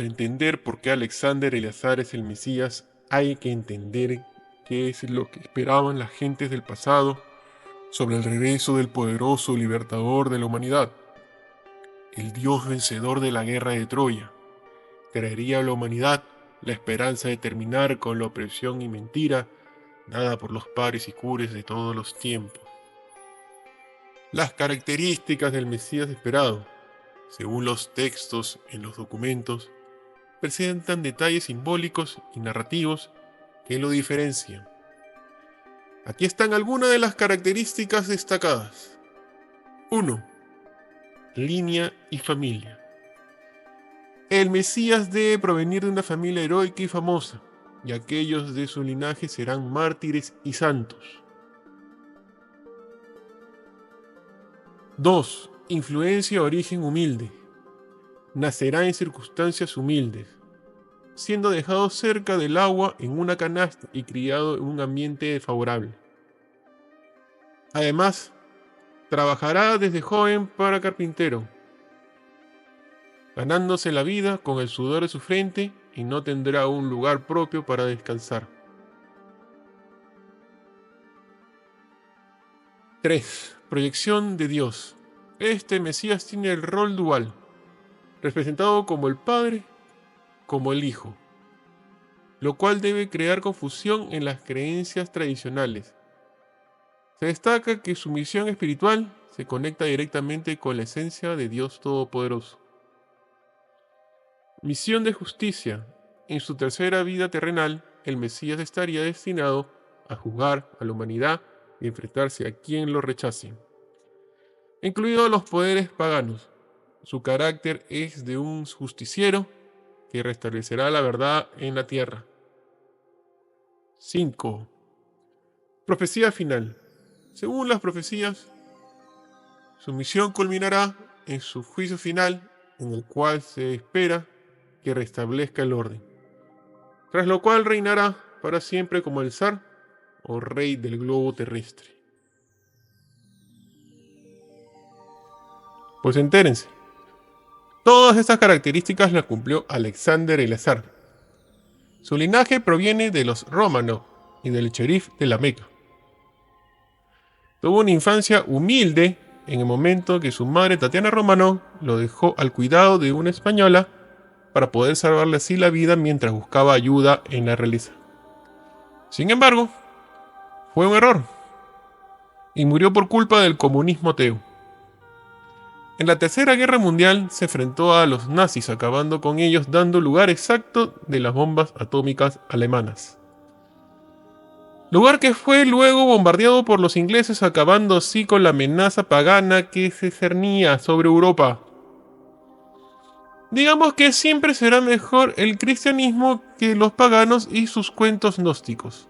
Para entender por qué Alexander Eleazar es el Mesías, hay que entender qué es lo que esperaban las gentes del pasado sobre el regreso del poderoso libertador de la humanidad. El Dios vencedor de la guerra de Troya traería a la humanidad la esperanza de terminar con la opresión y mentira dada por los padres y cures de todos los tiempos. Las características del Mesías esperado, según los textos en los documentos, presentan detalles simbólicos y narrativos que lo diferencian. Aquí están algunas de las características destacadas. 1. Línea y familia. El Mesías debe provenir de una familia heroica y famosa, y aquellos de su linaje serán mártires y santos. 2. Influencia de origen humilde. Nacerá en circunstancias humildes, siendo dejado cerca del agua en una canasta y criado en un ambiente favorable. Además, trabajará desde joven para carpintero, ganándose la vida con el sudor de su frente y no tendrá un lugar propio para descansar. 3. Proyección de Dios. Este Mesías tiene el rol dual, representado como el Padre, como el Hijo, lo cual debe crear confusión en las creencias tradicionales. Se destaca que su misión espiritual se conecta directamente con la esencia de Dios Todopoderoso. Misión de justicia. En su tercera vida terrenal, el Mesías estaría destinado a juzgar a la humanidad y enfrentarse a quien lo rechace, incluidos los poderes paganos. Su carácter es de un justiciero que restablecerá la verdad en la tierra. 5. Profecía final. Según las profecías, su misión culminará en su juicio final, en el cual se espera que restablezca el orden, tras lo cual reinará para siempre como el zar o rey del globo terrestre. Pues entérense, todas estas características las cumplió Alexander Eleazar. Su linaje proviene de los Romanov y del cherif de la Meca. Tuvo una infancia humilde en el momento que su madre Tatiana Romanov lo dejó al cuidado de una española para poder salvarle así la vida mientras buscaba ayuda en la realeza. Sin embargo, fue un error y murió por culpa del comunismo ateo. En la Tercera Guerra Mundial se enfrentó a los nazis, acabando con ellos, dando lugar exacto de las bombas atómicas alemanas. Lugar que fue luego bombardeado por los ingleses, acabando así con la amenaza pagana que se cernía sobre Europa. Digamos que siempre será mejor el cristianismo que los paganos y sus cuentos gnósticos.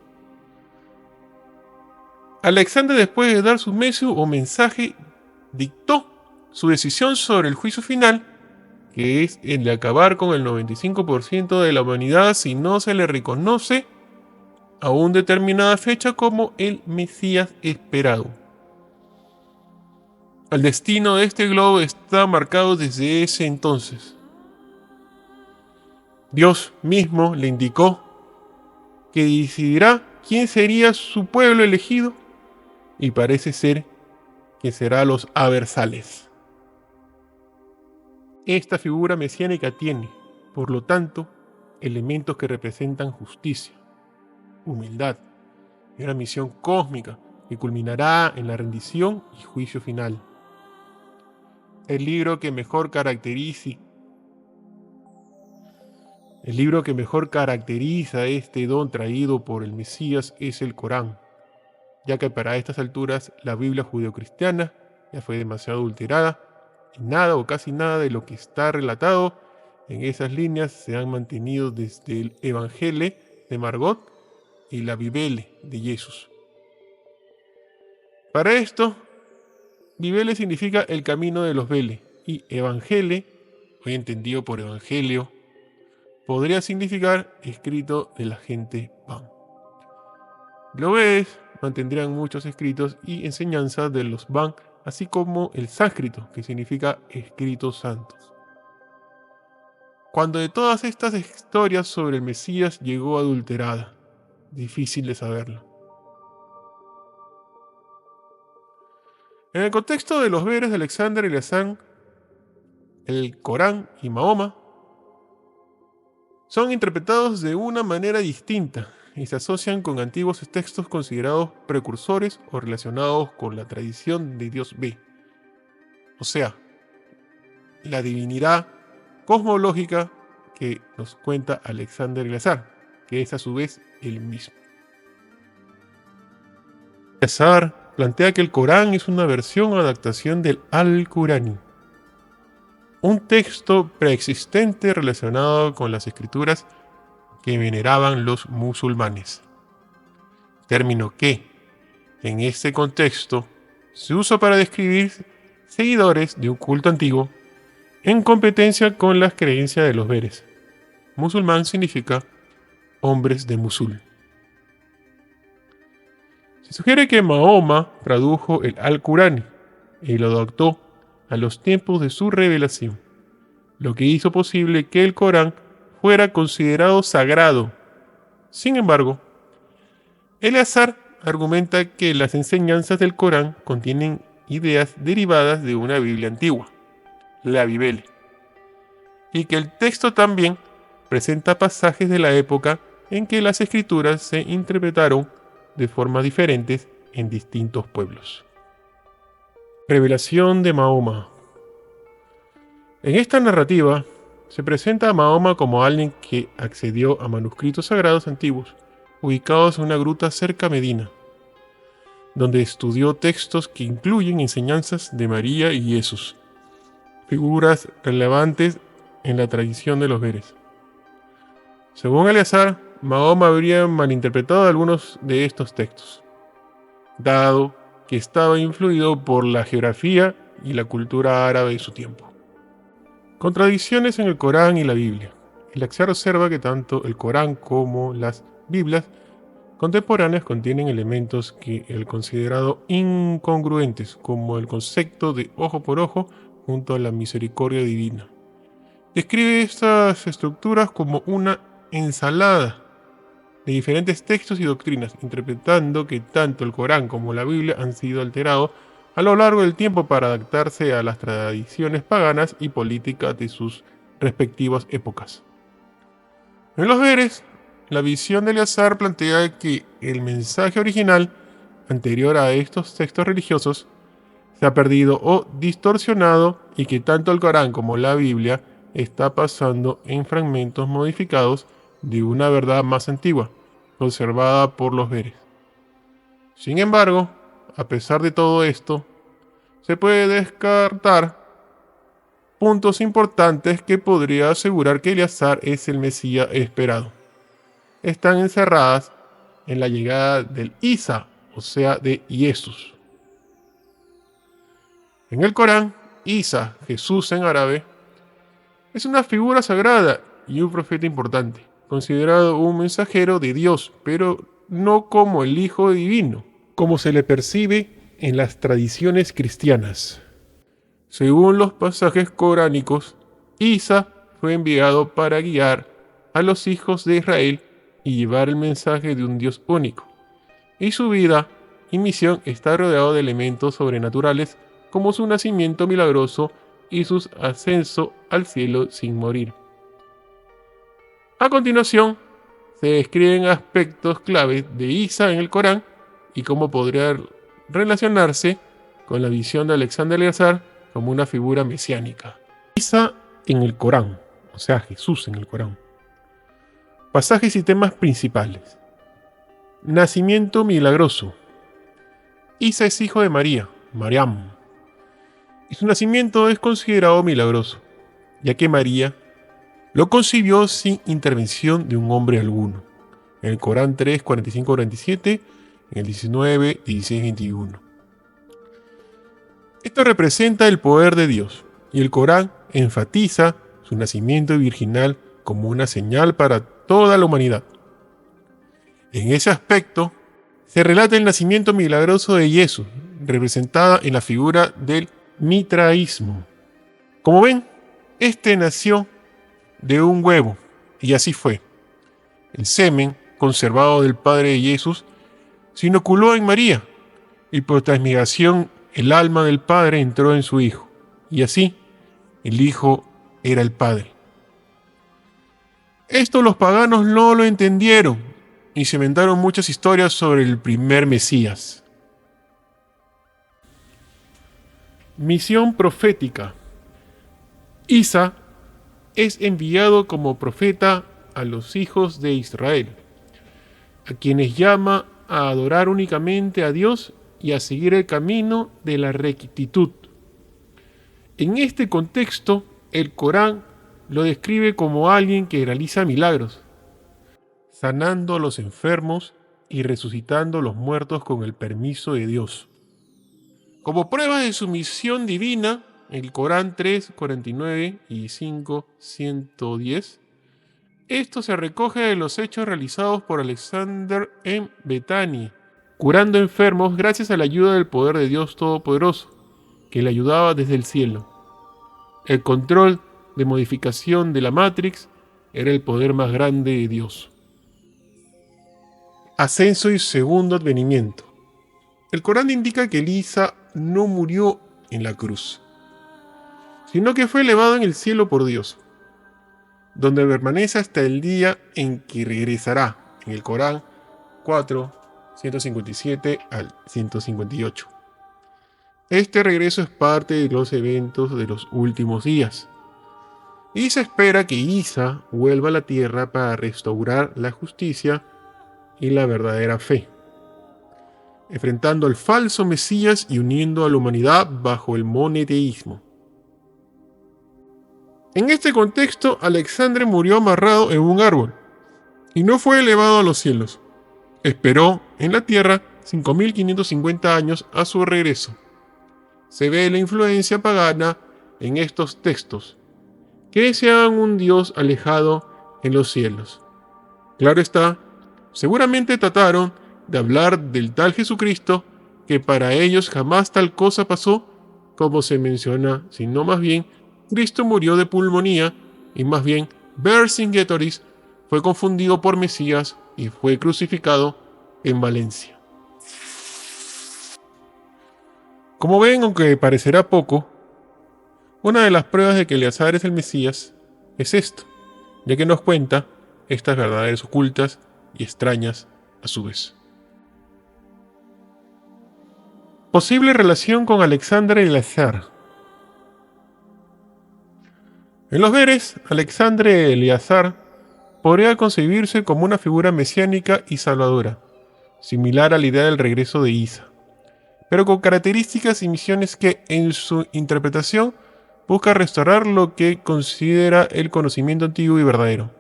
Alexander, después de dar su mesio o mensaje, dictó su decisión sobre el juicio final, que es el de acabar con el 95% de la humanidad si no se le reconoce a una determinada fecha como el Mesías esperado. El destino de este globo está marcado desde ese entonces. Dios mismo le indicó que decidirá quién sería su pueblo elegido y parece ser que será los aversales. Esta figura mesiánica tiene, por lo tanto, elementos que representan justicia, humildad y una misión cósmica que culminará en la rendición y juicio final. El libro que mejor caracteriza este don traído por el Mesías es el Corán, ya que para estas alturas la Biblia judeocristiana ya fue demasiado adulterada y nada o casi nada de lo que está relatado en esas líneas se han mantenido desde el Evangelio de Margot y la Bibele de Jesús. Para esto, Bibele significa el camino de los Vele y Evangelio, hoy entendido por Evangelio, podría significar escrito de la gente Van. Los Vedes mantendrían muchos escritos y enseñanzas de los Van, así como el sánscrito, que significa escritos santos. cuando de todas estas historias sobre el Mesías llegó adulterada? Difícil de saberlo. En el contexto de los veres de Alexander y Eleazar, el Corán y Mahoma son interpretados de una manera distinta y se asocian con antiguos textos considerados precursores o relacionados con la tradición de Dios B, o sea, la divinidad cosmológica que nos cuenta Alexander y Eleazar, que es a su vez el mismo. Eleazar plantea que el Corán es una versión o adaptación del Al-Qurani, un texto preexistente relacionado con las escrituras que veneraban los musulmanes. Término que, en este contexto, se usa para describir seguidores de un culto antiguo en competencia con las creencias de los veres. Musulmán significa hombres de Mosul. Se sugiere que Mahoma tradujo el Al-Qurani y lo adaptó a los tiempos de su revelación, lo que hizo posible que el Corán fuera considerado sagrado. Sin embargo, Eleazar argumenta que las enseñanzas del Corán contienen ideas derivadas de una Biblia antigua, la Bibele, y que el texto también presenta pasajes de la época en que las escrituras se interpretaron de formas diferentes en distintos pueblos. Revelación de Mahoma. En esta narrativa se presenta a Mahoma como alguien que accedió a manuscritos sagrados antiguos ubicados en una gruta cerca a Medina, donde estudió textos que incluyen enseñanzas de María y Jesús, figuras relevantes en la tradición de los veres. Según Eleazar, Mahoma habría malinterpretado algunos de estos textos, dado que estaba influido por la geografía y la cultura árabe de su tiempo. Contradicciones en el Corán y la Biblia. Eleazar observa que tanto el Corán como las Biblias contemporáneas contienen elementos que él considerado incongruentes, como el concepto de ojo por ojo junto a la misericordia divina. Describe estas estructuras como una ensalada de diferentes textos y doctrinas, interpretando que tanto el Corán como la Biblia han sido alterados a lo largo del tiempo para adaptarse a las tradiciones paganas y políticas de sus respectivas épocas. En los veres, la visión de Eleazar plantea que el mensaje original, anterior a estos textos religiosos, se ha perdido o distorsionado y que tanto el Corán como la Biblia está pasando en fragmentos modificados de una verdad más antigua, conservada por los veres. Sin embargo, a pesar de todo esto, se puede descartar puntos importantes que podría asegurar que Eleazar es el Mesías esperado. Están encerradas en la llegada del Isa, o sea, de Jesús. En el Corán, Isa, Jesús en árabe, es una figura sagrada y un profeta importante, considerado un mensajero de Dios, pero no como el Hijo Divino, como se le percibe en las tradiciones cristianas. Según los pasajes coránicos, Isa fue enviado para guiar a los hijos de Israel y llevar el mensaje de un Dios único, y su vida y misión está rodeado de elementos sobrenaturales como su nacimiento milagroso y su ascenso al cielo sin morir. A continuación, se describen aspectos claves de Isa en el Corán y cómo podría relacionarse con la visión de Alexander Eleazar como una figura mesiánica. Isa en el Corán, o sea, Jesús en el Corán. Pasajes y temas principales. Nacimiento milagroso. Isa es hijo de María, Mariam, y su nacimiento es considerado milagroso, ya que María lo concibió sin intervención de un hombre alguno. En el Corán 3, 45-47, en el 19, 16, 21. Esto representa el poder de Dios, y el Corán enfatiza su nacimiento virginal como una señal para toda la humanidad. En ese aspecto, se relata el nacimiento milagroso de Jesús, representada en la figura del mitraísmo. Como ven, este nació de un huevo, y así fue. El semen, conservado del padre de Jesús, se inoculó en María, y por transmigración el alma del padre entró en su hijo, y así el hijo era el padre. Esto los paganos no lo entendieron, y se inventaron muchas historias sobre el primer Mesías. Misión profética. Isa es enviado como profeta a los hijos de Israel, a quienes llama a adorar únicamente a Dios y a seguir el camino de la rectitud. En este contexto, el Corán lo describe como alguien que realiza milagros, sanando a los enfermos y resucitando a los muertos con el permiso de Dios. Como prueba de su misión divina, el Corán 3:49 y 5:110, esto se recoge de los hechos realizados por Alexander en Betania, curando enfermos gracias a la ayuda del poder de Dios Todopoderoso, que le ayudaba desde el cielo. El control de modificación de la Matrix era el poder más grande de Dios. Ascenso y segundo advenimiento. El Corán indica que Isa no murió en la cruz, sino que fue elevado en el cielo por Dios, donde permanece hasta el día en que regresará, en el Corán 4, 157 al 158. Este regreso es parte de los eventos de los últimos días, y se espera que Isa vuelva a la tierra para restaurar la justicia y la verdadera fe, enfrentando al falso Mesías y uniendo a la humanidad bajo el monoteísmo. En este contexto, Alexandre murió amarrado en un árbol y no fue elevado a los cielos. Esperó en la tierra 5.550 años a su regreso. Se ve la influencia pagana en estos textos, que deseaban un Dios alejado en los cielos. Claro está, seguramente trataron de hablar del tal Jesucristo, que para ellos jamás tal cosa pasó como se menciona, sino más bien Cristo murió de pulmonía y más bien Vercingetorix fue confundido por Mesías y fue crucificado en Valencia. Como ven, aunque parecerá poco, una de las pruebas de que Eleazar es el Mesías es esto, ya que nos cuenta estas verdades ocultas y extrañas a su vez. Posible relación con Alexander y Eleazar. En los Veres, Alexandre Eleazar podría concebirse como una figura mesiánica y salvadora, similar a la idea del regreso de Isa, pero con características y misiones que, en su interpretación, busca restaurar lo que considera el conocimiento antiguo y verdadero.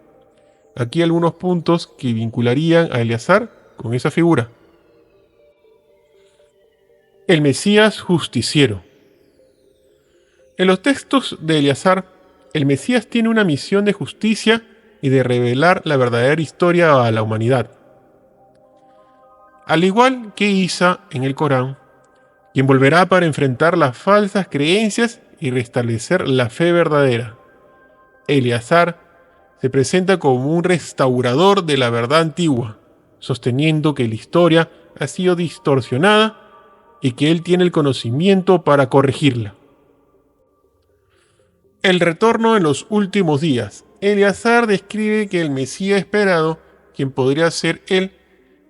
Aquí algunos puntos que vincularían a Eleazar con esa figura. El Mesías justiciero. En los textos de Eleazar, el Mesías tiene una misión de justicia y de revelar la verdadera historia a la humanidad. Al igual que Isa en el Corán, quien volverá para enfrentar las falsas creencias y restablecer la fe verdadera. Eleazar se presenta como un restaurador de la verdad antigua, sosteniendo que la historia ha sido distorsionada y que él tiene el conocimiento para corregirla. El retorno en los últimos días. Eleazar describe que el Mesías esperado, quien podría ser él,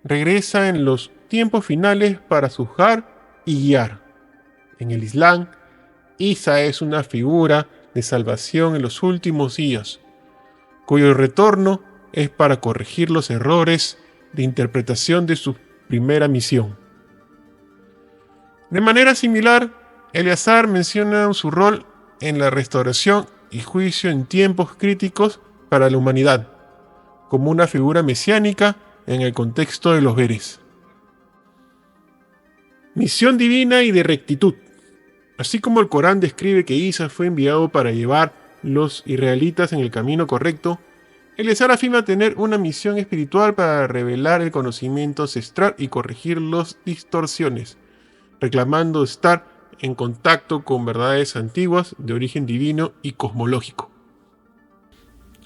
regresa en los tiempos finales para juzgar y guiar. En el Islam, Isa es una figura de salvación en los últimos días, cuyo retorno es para corregir los errores de interpretación de su primera misión. De manera similar, Eleazar menciona su rol en la restauración y juicio en tiempos críticos para la humanidad, como una figura mesiánica en el contexto de los Veres. Misión divina y de rectitud. Así como el Corán describe que Isa fue enviado para llevar los israelitas en el camino correcto, Eleazar afirma tener una misión espiritual para revelar el conocimiento ancestral y corregir las distorsiones, reclamando estar en contacto con verdades antiguas de origen divino y cosmológico.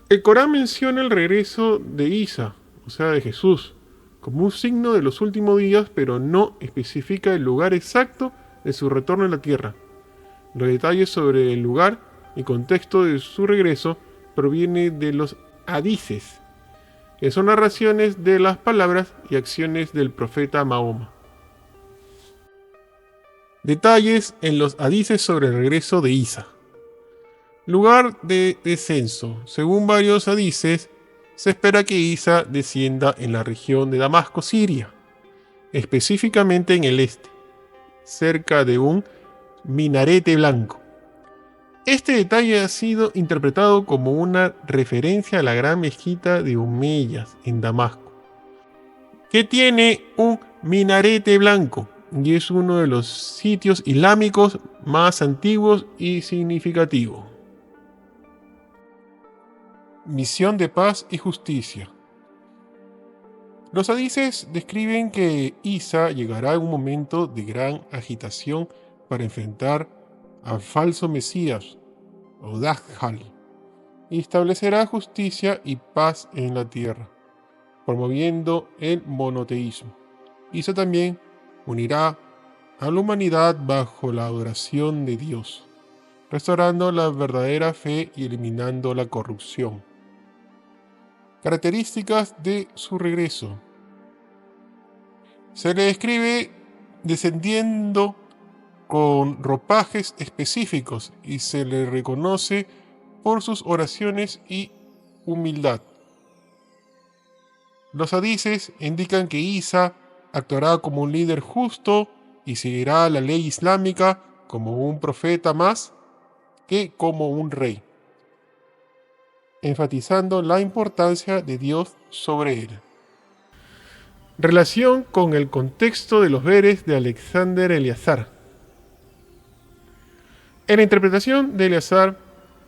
El Corán menciona el regreso de Isa, o sea, de Jesús, como un signo de los últimos días, pero no especifica el lugar exacto de su retorno a la tierra. Los detalles sobre el lugar y contexto de su regreso provienen de los hadices, que son narraciones de las palabras y acciones del profeta Mahoma. Detalles en los hadices sobre el regreso de Isa. Lugar de descenso. Según varios hadices, se espera que Isa descienda en la región de Damasco, Siria, específicamente en el este, cerca de un minarete blanco. Este detalle ha sido interpretado como una referencia a la gran mezquita de Omeyas en Damasco, que tiene un minarete blanco y es uno de los sitios islámicos más antiguos y significativos. Misión de paz y justicia. Los hadices describen que Isa llegará en un momento de gran agitación para enfrentar al falso Mesías, o Dajjal, y establecerá justicia y paz en la tierra, promoviendo el monoteísmo. Isa también unirá a la humanidad bajo la adoración de Dios, restaurando la verdadera fe y eliminando la corrupción. Características de su regreso. Se le describe descendiendo con ropajes específicos y se le reconoce por sus oraciones y humildad. Los hadices indican que Isa actuará como un líder justo y seguirá la ley islámica como un profeta más que como un rey, enfatizando la importancia de Dios sobre él. Relación con el contexto de los veres de Alexander Eleazar. En la interpretación de Eleazar,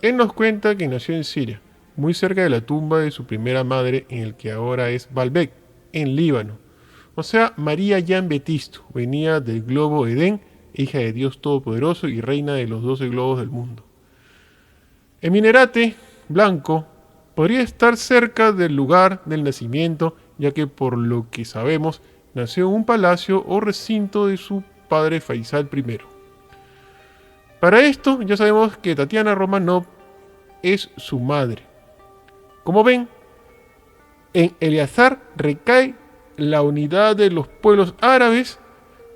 él nos cuenta que nació en Siria, muy cerca de la tumba de su primera madre en el que ahora es Baalbek, en Líbano. O sea, María Jan Betisto venía del globo Edén, hija de Dios Todopoderoso y reina de los 12 globos del mundo. El minarete blanco podría estar cerca del lugar del nacimiento, ya que por lo que sabemos, nació en un palacio o recinto de su padre Faisal I. Para esto ya sabemos que Tatiana Romanov es su madre. Como ven, en Eleazar recae la unidad de los pueblos árabes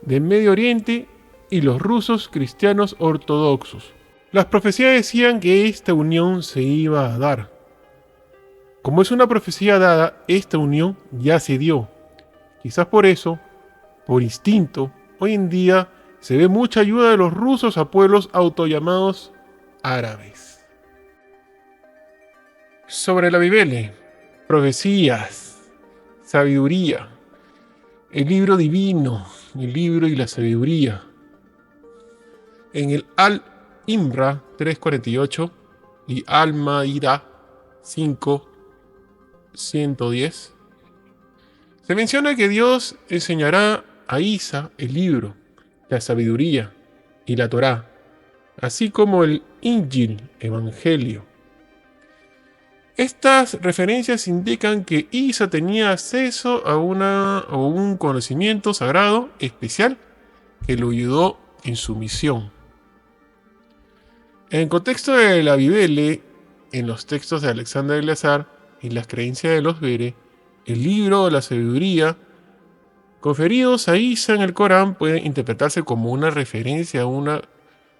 del Medio Oriente y los rusos cristianos ortodoxos. Las profecías decían que esta unión se iba a dar. Como es una profecía dada, esta unión ya se dio. Quizás por eso, por instinto, hoy en día se ve mucha ayuda de los rusos a pueblos autollamados árabes. Sobre la Biblia, profecías, sabiduría, el libro divino, el libro y la sabiduría. En el Al-Imra 3:48 y Al-Maida 5:110 se menciona que Dios enseñará a Isa el libro, la sabiduría y la Torá, así como el Injil, Evangelio. Estas referencias indican que Isa tenía acceso a un conocimiento sagrado especial que lo ayudó en su misión. En el contexto de la Biblia, en los textos de Alexander Eleazar y las creencias de los Vere, el libro de la sabiduría conferidos a Isa en el Corán pueden interpretarse como una referencia a un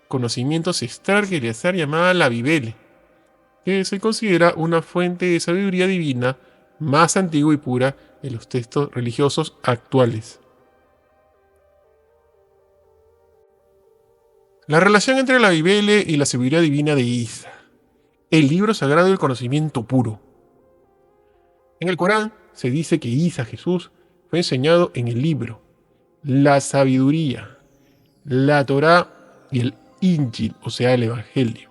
conocimiento ancestral que Eleazar llamaba la Biblia, que se considera una fuente de sabiduría divina más antigua y pura de los textos religiosos actuales. La relación entre la Biblia y la sabiduría divina de Isa, el libro sagrado del conocimiento puro. En el Corán se dice que Isa, Jesús, fue enseñado en el libro, la sabiduría, la Torá y el Injil, o sea, el Evangelio,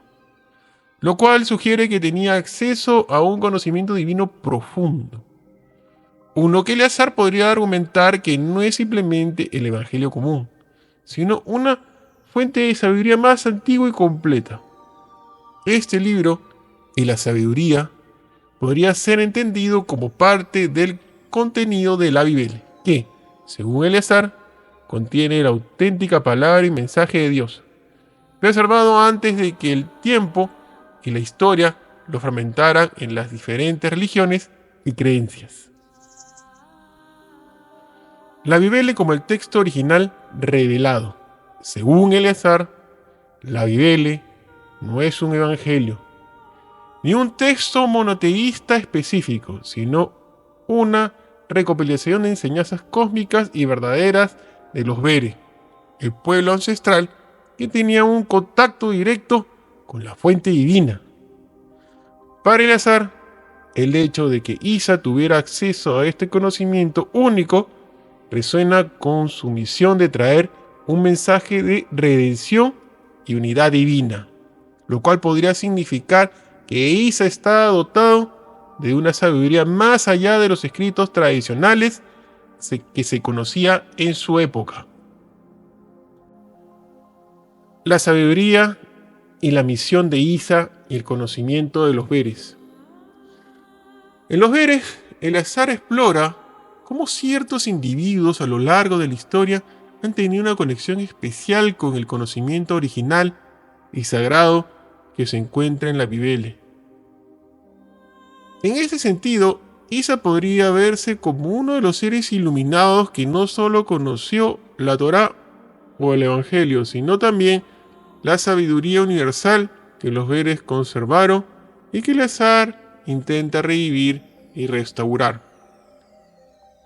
lo cual sugiere que tenía acceso a un conocimiento divino profundo. Uno que Eleazar podría argumentar que no es simplemente el Evangelio común, sino una fuente de sabiduría más antigua y completa. Este libro y la sabiduría podría ser entendido como parte del contenido de la Biblia, que, según Eleazar, contiene la auténtica palabra y mensaje de Dios, preservado antes de que el tiempo y la historia lo fragmentaran en las diferentes religiones y creencias. La Biblia como el texto original revelado. Según Eleazar, la Biblia no es un evangelio, ni un texto monoteísta específico, sino una recopilación de enseñanzas cósmicas y verdaderas de los Bere, el pueblo ancestral que tenía un contacto directo con la fuente divina. Para Eleazar, el hecho de que Isa tuviera acceso a este conocimiento único resuena con su misión de traer un mensaje de redención y unidad divina, lo cual podría significar que Isa está dotado de una sabiduría más allá de los escritos tradicionales que se conocía en su época. La sabiduría y la misión de Isa y el conocimiento de los Beres. En los Beres, Eleazar explora cómo ciertos individuos a lo largo de la historia han tenido una conexión especial con el conocimiento original y sagrado que se encuentra en la Biblia. En este sentido, Isa podría verse como uno de los seres iluminados que no solo conoció la Torá o el Evangelio, sino también la sabiduría universal que los Beres conservaron y que Eleazar intenta revivir y restaurar.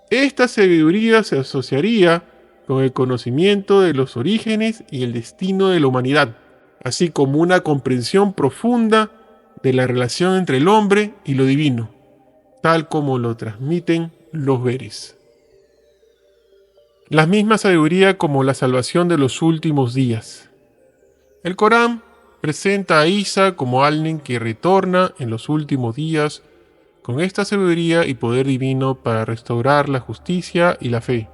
Esta sabiduría se asociaría con el conocimiento de los orígenes y el destino de la humanidad, así como una comprensión profunda de la relación entre el hombre y lo divino, tal como lo transmiten los Beres. La misma sabiduría como la salvación de los últimos días. El Corán presenta a Isa como alguien que retorna en los últimos días con esta sabiduría y poder divino para restaurar la justicia y la fe.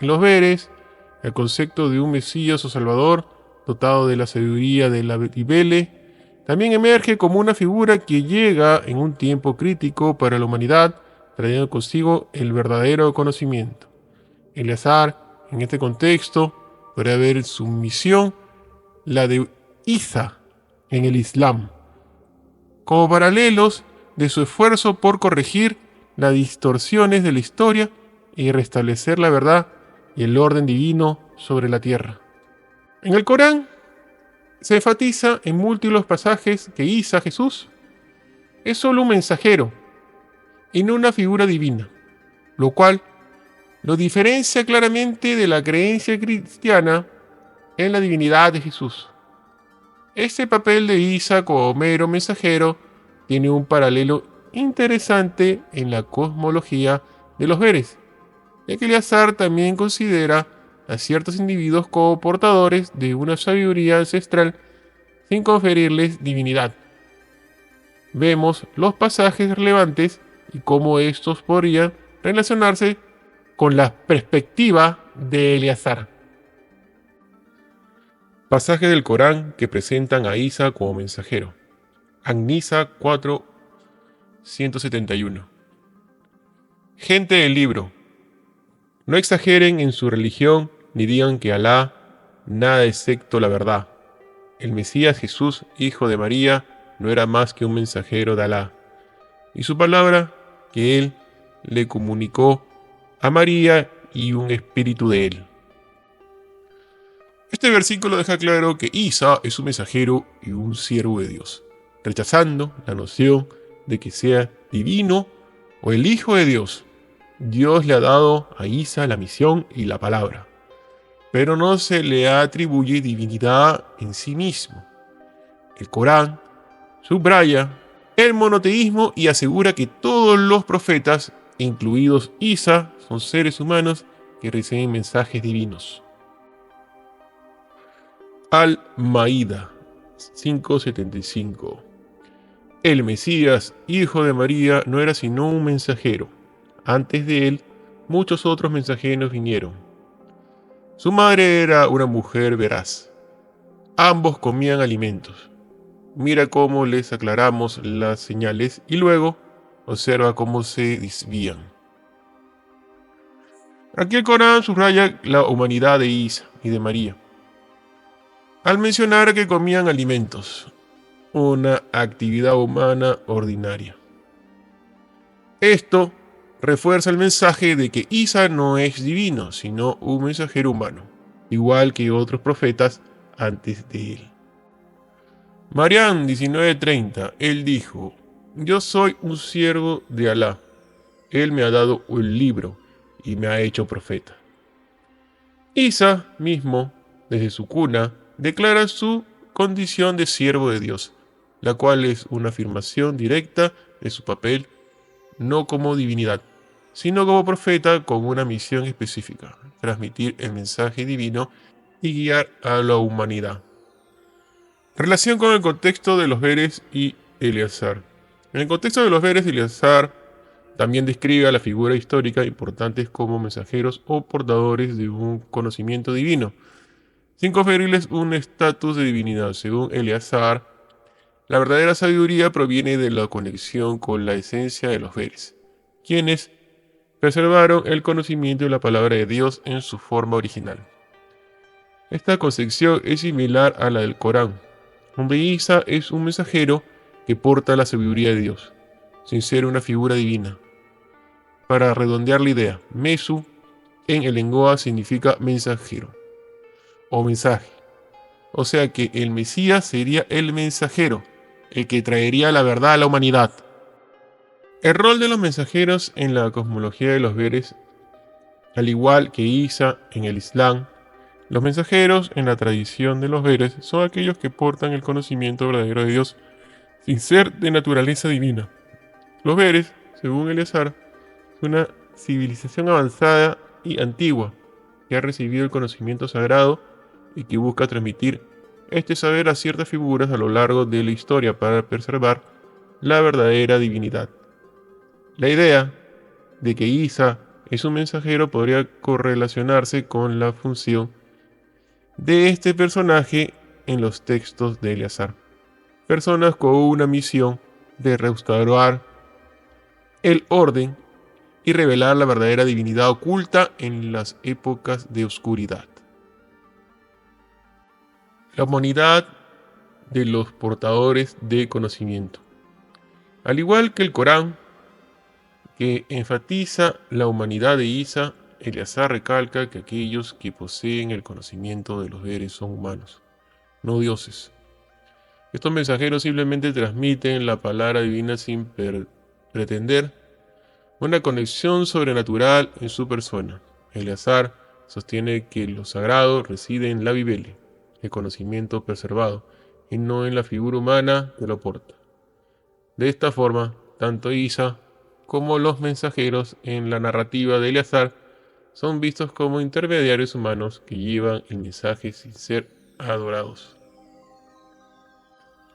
En los Beres, el concepto de un Mesías o Salvador, dotado de la sabiduría de la Biblia, también emerge como una figura que llega en un tiempo crítico para la humanidad, trayendo consigo el verdadero conocimiento. Eleazar, en este contexto, podría ver su misión, la de Isa en el Islam, como paralelos de su esfuerzo por corregir las distorsiones de la historia y restablecer la verdad y el orden divino sobre la tierra. En el Corán se enfatiza en múltiples pasajes que Isa, Jesús, es solo un mensajero y no una figura divina, lo cual lo diferencia claramente de la creencia cristiana en la divinidad de Jesús. Este papel de Isa como mero mensajero tiene un paralelo interesante en la cosmología de los Beres, ya que Eleazar también considera a ciertos individuos como portadores de una sabiduría ancestral sin conferirles divinidad. Vemos los pasajes relevantes y cómo estos podrían relacionarse con la perspectiva de Eleazar. Pasaje del Corán que presentan a Isa como mensajero. An-Nisa 4:171. Gente del libro, no exageren en su religión ni digan que Alá nada excepto la verdad. El Mesías Jesús, hijo de María, no era más que un mensajero de Alá, y su palabra que él le comunicó a María y un espíritu de él. Este versículo deja claro que Isa es un mensajero y un siervo de Dios, rechazando la noción de que sea divino o el Hijo de Dios. Dios le ha dado a Isa la misión y la palabra, pero no se le atribuye divinidad en sí mismo. El Corán subraya el monoteísmo y asegura que todos los profetas, incluidos Isa, son seres humanos que reciben mensajes divinos. Al-Maída 5:75. El Mesías, hijo de María, no era sino un mensajero. Antes de él, muchos otros mensajeros vinieron. Su madre era una mujer veraz. Ambos comían alimentos. Mira cómo les aclaramos las señales y luego Observa cómo se desvían. Aquí el Corán subraya la humanidad de Isa y de María, al mencionar que comían alimentos, una actividad humana ordinaria. Esto refuerza el mensaje de que Isa no es divino, sino un mensajero humano, igual que otros profetas antes de él. Marián 19:30, él dijo: Yo soy un siervo de Alá. Él me ha dado un libro y me ha hecho profeta. Isa mismo, desde su cuna, declara su condición de siervo de Dios, la cual es una afirmación directa de su papel, no como divinidad, sino como profeta con una misión específica: transmitir el mensaje divino y guiar a la humanidad. Relación con el contexto de los Veres y Eleazar. En el contexto de los Veres, Eleazar también describe a la figura histórica importantes como mensajeros o portadores de un conocimiento divino, sin conferirles un estatus de divinidad. Según Eleazar, la verdadera sabiduría proviene de la conexión con la esencia de los Veres, quienes preservaron el conocimiento de la palabra de Dios en su forma original. Esta concepción es similar a la del Corán, donde Isa es un mensajero que porta la sabiduría de Dios, sin ser una figura divina. Para redondear la idea, Mesu en el lenguaje significa mensajero o mensaje. O sea que el Mesías sería el mensajero, el que traería la verdad a la humanidad. El rol de los mensajeros en la cosmología de los Veres, al igual que Isa en el Islam, los mensajeros en la tradición de los Veres son aquellos que portan el conocimiento verdadero de Dios sin ser de naturaleza divina. Los Veres, según Eleazar, es una civilización avanzada y antigua que ha recibido el conocimiento sagrado y que busca transmitir este saber a ciertas figuras a lo largo de la historia para preservar la verdadera divinidad. La idea de que Isa es un mensajero podría correlacionarse con la función de este personaje en los textos de Eleazar. Personas con una misión de restaurar el orden y revelar la verdadera divinidad oculta en las épocas de oscuridad. La humanidad de los portadores de conocimiento. Al igual que el Corán, que enfatiza la humanidad de Isa, Eleazar recalca que aquellos que poseen el conocimiento de los Veres son humanos, no dioses. Estos mensajeros simplemente transmiten la palabra divina sin pretender una conexión sobrenatural en su persona. Eleazar sostiene que lo sagrado reside en la Biblia, el conocimiento preservado, y no en la figura humana que lo porta. De esta forma, tanto Isa como los mensajeros en la narrativa de Eleazar son vistos como intermediarios humanos que llevan el mensaje sin ser adorados.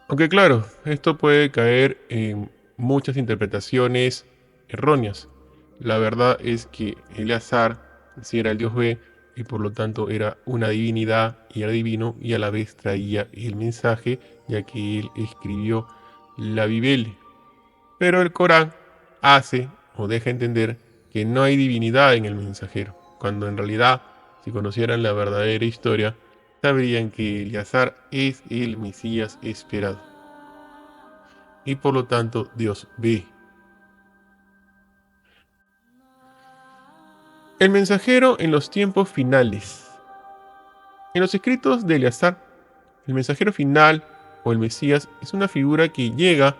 Aunque claro, esto puede caer en muchas interpretaciones erróneas. La verdad es que Eleazar sí era el dios B y por lo tanto era una divinidad y era divino y a la vez traía el mensaje, ya que él escribió la Biblia. Pero el Corán hace o deja entender que no hay divinidad en el mensajero, cuando en realidad, si conocieran la verdadera historia, sabrían que Eleazar es el Mesías esperado y por lo tanto Dios ve. El mensajero en los tiempos finales. En los escritos de Eleazar, el mensajero final o el Mesías es una figura que llega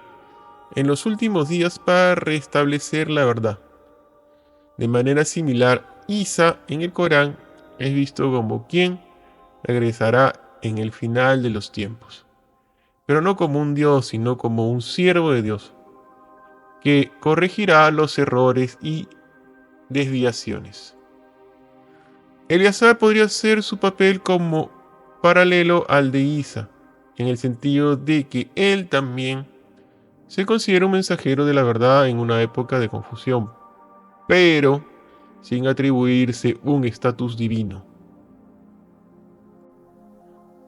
en los últimos días para restablecer la verdad. De manera similar, Isa en el Corán es visto como quien regresará en el final de los tiempos, pero no como un Dios, sino como un siervo de Dios, que corregirá los errores y desviaciones. Eleazar podría ser su papel como paralelo al de Isa, en el sentido de que él también se considera un mensajero de la verdad en una época de confusión, pero sin atribuirse un estatus divino.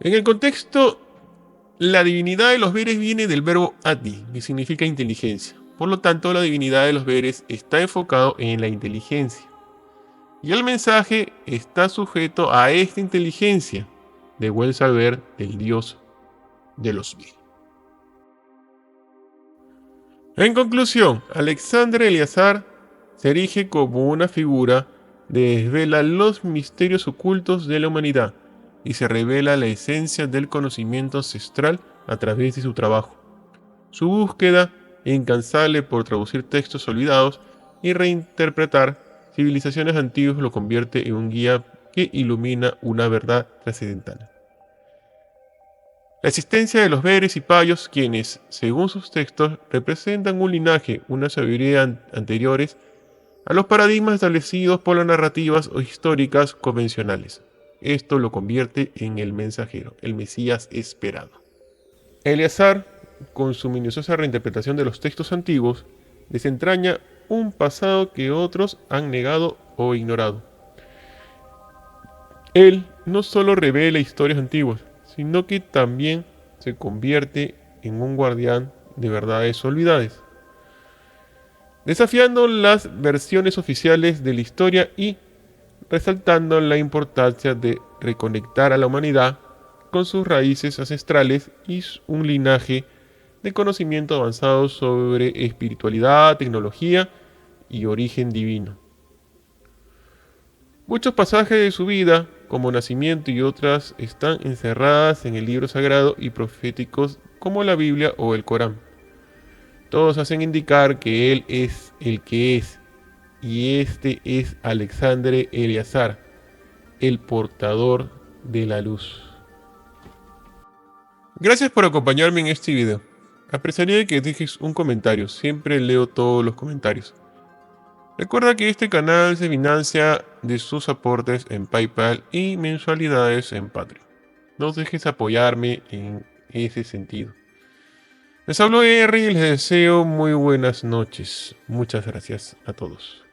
En el contexto, la divinidad de los Veres viene del verbo adi, que significa inteligencia. Por lo tanto, la divinidad de los Veres está enfocado en la inteligencia. Y el mensaje está sujeto a esta inteligencia de buen saber del Dios de los Veres. En conclusión, Alexander Eleazar se erige como una figura que desvela los misterios ocultos de la humanidad y se revela la esencia del conocimiento ancestral a través de su trabajo. Su búsqueda incansable por traducir textos olvidados y reinterpretar civilizaciones antiguas lo convierte en un guía que ilumina una verdad trascendental. La existencia de los Veres y Payos, quienes, según sus textos, representan un linaje, una sabiduría anteriores a los paradigmas establecidos por las narrativas o históricas convencionales. Esto lo convierte en el mensajero, el Mesías esperado. Eleazar, con su minuciosa reinterpretación de los textos antiguos, desentraña un pasado que otros han negado o ignorado. Él no solo revela historias antiguas, sino que también se convierte en un guardián de verdades olvidadas, desafiando las versiones oficiales de la historia y resaltando la importancia de reconectar a la humanidad con sus raíces ancestrales y un linaje de conocimiento avanzado sobre espiritualidad, tecnología y origen divino. Muchos pasajes de su vida, como nacimiento y otras, están encerradas en el libro sagrado y proféticos como la Biblia o el Corán. Todos hacen indicar que él es el que es, y este es Alexander Eleazar, el portador de la luz. Gracias por acompañarme en este video. Apreciaría que dejes un comentario, siempre leo todos los comentarios. Recuerda que este canal se financia de sus aportes en PayPal y mensualidades en Patreon. No dejes apoyarme en ese sentido. Les hablo R y les deseo muy buenas noches. Muchas gracias a todos.